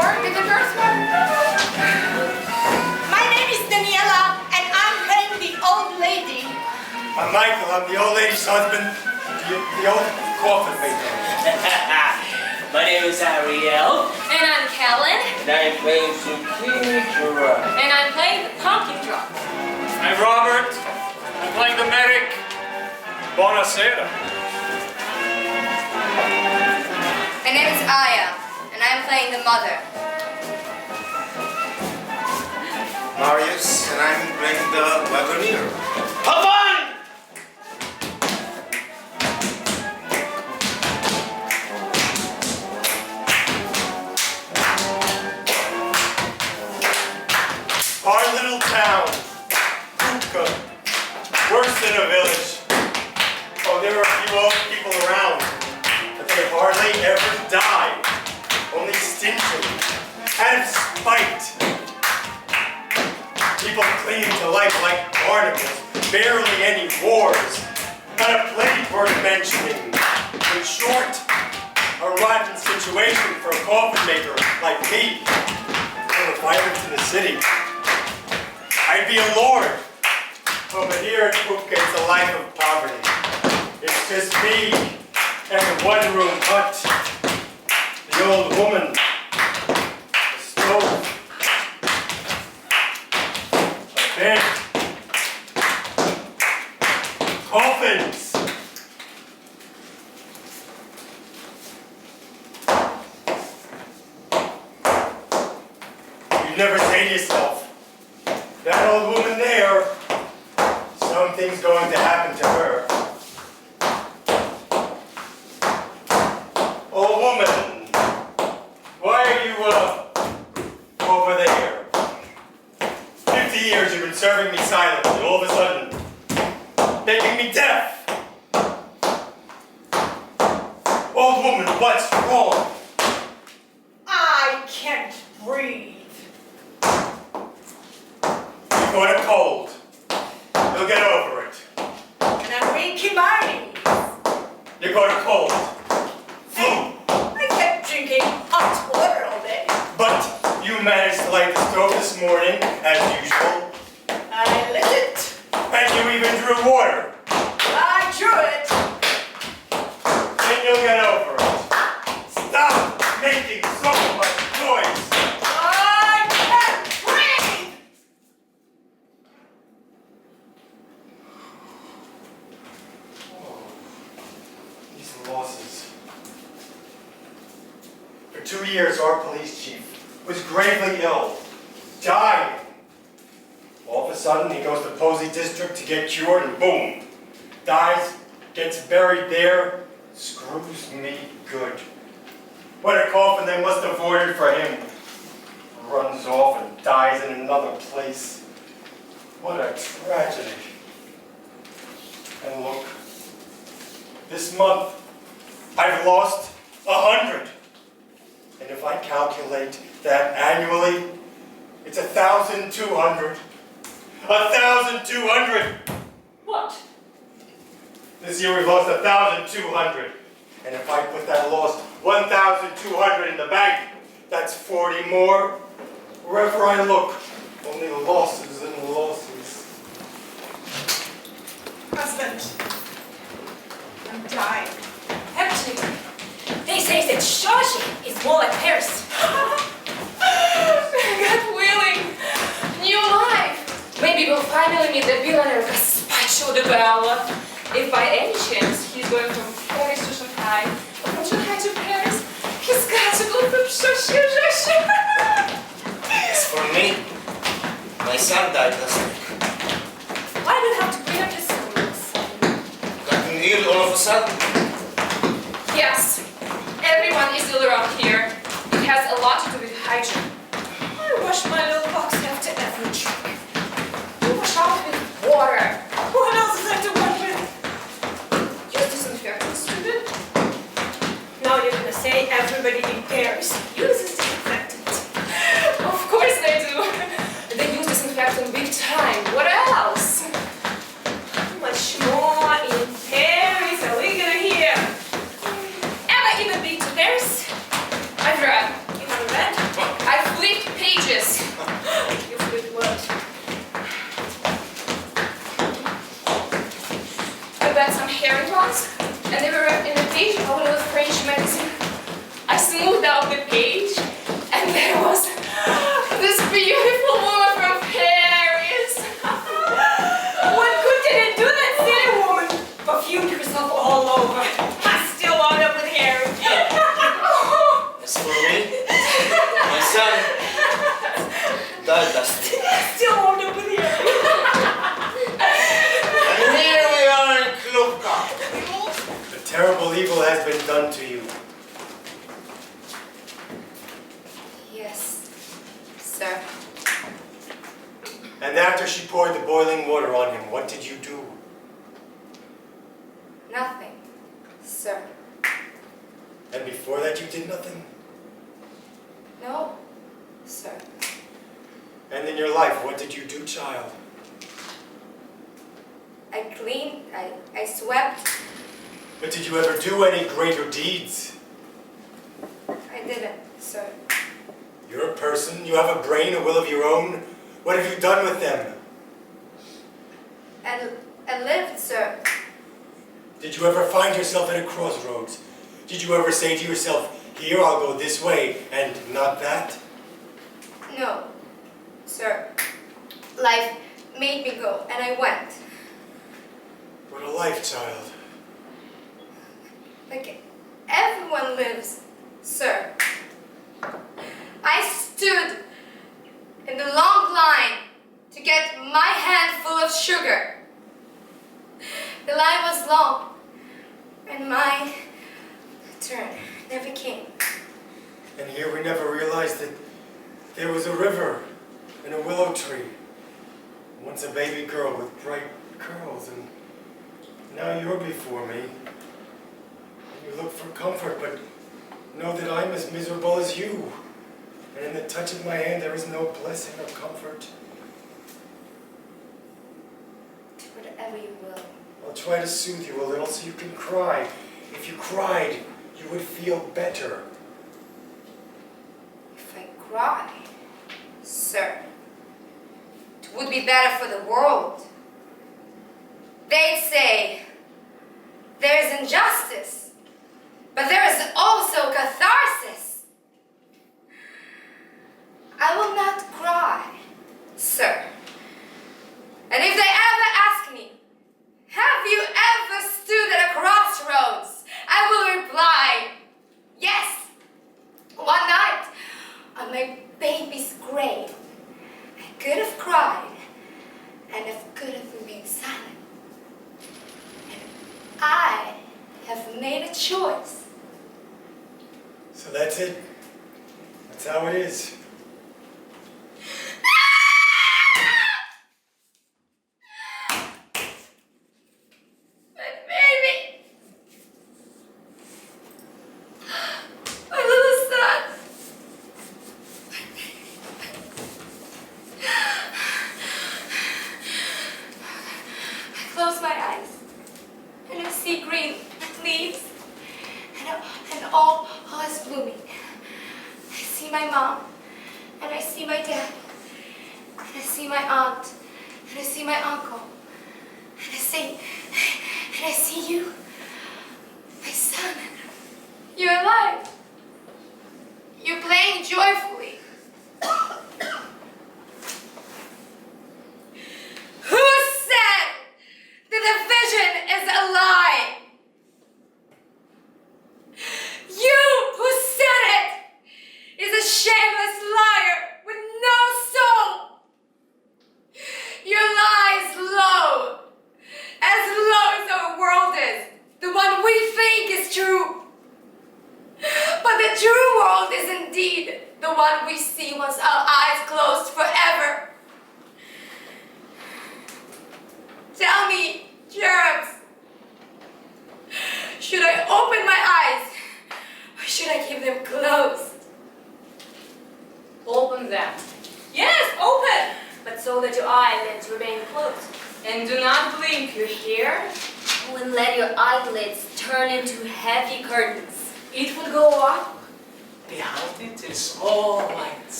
before with the first one? My name is Daniela, and I'm playing the old lady. I'm Michael. I'm the old lady's husband, the old coffin maker. My name is Ariel. And I'm Kellen. And I'm playing zucchini drum. And I'm playing the pumpkin drum. I'm Robert. I'm playing the medic. Buonasera. My name is Aya, and I'm playing the mother. Marius, and I'm playing the wagoneer. Have fun! Our little town, Uka, worse than a village. Oh, there are a few old people around, but they hardly ever die, only stingily, out of spite. People clinging to life like barnacles, barely any wars, not a plague worth mentioning. In short, a rotten situation for a coffin maker like me. If I lived in the city, I'd be a lord. Oh, but here at Uka, it's a life of poverty. It's just me and a one-room hut, the old woman, the stove, a bed, coffins. You never say to yourself, that old woman there, something's going to happen to her. Old woman, why are you, over there? 50 years you've been serving me silently, all of a sudden, making me deaf. Old woman, what's wrong? I can't breathe. You've got a cold. You'll get over it. And I'm weak in my knees. You've got a cold. Flu. I kept drinking hot water all day. But you managed to light the stove this morning, as usual. I lit it. And you even drew water. I drew it. Then you'll get over it. Stop making so much noise. I can't breathe. These losses. For 2 years, our police chief was gravely ill, dying. All of a sudden, he goes to Posey District to get cured, and boom, dies, gets buried there, screws me good. What a coffin they must have ordered for him. Runs off and dies in another place. What a tragedy. And look, this month, I've lost 100. And if I calculate that annually, it's 1,200. 1,200! What? This year we've lost 1,200. And if I put that lost 1,200 in the bank, that's 40 more. Wherever I look, only losses and losses. Husband, I'm dying. Actually, they say that Shashi is more like Paris. God willing, new life. Maybe we'll finally meet the billionaire Gazpacho de Bella. If by any chance he's going from Paris to Shanghai, or from Shanghai to Paris, he's got to go from Shashi. As for me, my son died last week. Why do you have to bring up his sons? Gotten ill all of a sudden. Yes, everyone is ill around here. It has a lot to do with hygiene. I wash my little box after every drink. You wash off with water. What else is there to wash with? Use disinfectant, stupid. Now you're gonna say everybody in Paris uses disinfectant. Of course they do. They use disinfectant big time. What else? How much more in Paris are we gonna hear? Ever even been to Paris? I've read. You haven't read? and they were in a page of a little French magazine. I smoothed out the page, and there was this beautiful woman from Paris. What good did it do that silly woman? Perfumed herself all over. I still wound up with Harry. As for me, my son died last week. Still wound up with Harry. And here we are in Klubka. A terrible evil has been done to you. Yes, sir. And after she poured the boiling water on him, what did you do? Nothing, sir. And before that you did nothing? No, sir. And in your life, what did you do, child? I cleaned, I swept. But did you ever do any greater deeds? I didn't, sir. You're a person, you have a brain, a will of your own. What have you done with them? I lived, sir. Did you ever find yourself at a crossroads? Did you ever say to yourself, here I'll go this way and not that? No, sir. Life made me go, and I went. What a life, child. Like everyone lives, sir. I stood in the long line to get my handful of sugar. The line was long, and my turn never came. And here we never realized that there was a river and a willow tree. Once a baby girl with bright curls, and now you're before me. You look for comfort, but know that I'm as miserable as you. And in the touch of my hand, there is no blessing or comfort. Whatever you will. I'll try to soothe you a little so you can cry. If you cried, you would feel better. If I cry, sir, it would be better for the world. They'd say, there's injustice, but there is also catharsis. I will not cry, sir. And if they ever ask me, have you ever stood at a crossroads? I will reply, yes. One night, on my baby's grave, I could have cried, and I could have remained silent. And I have made a choice. So that's it. That's how it is.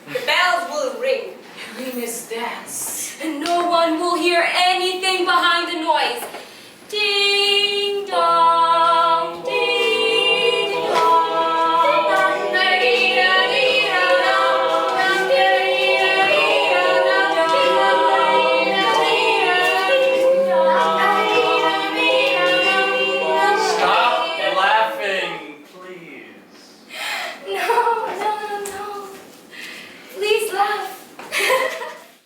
The bells will ring. Irina's dance. And no one will hear anything behind the noise. Ding!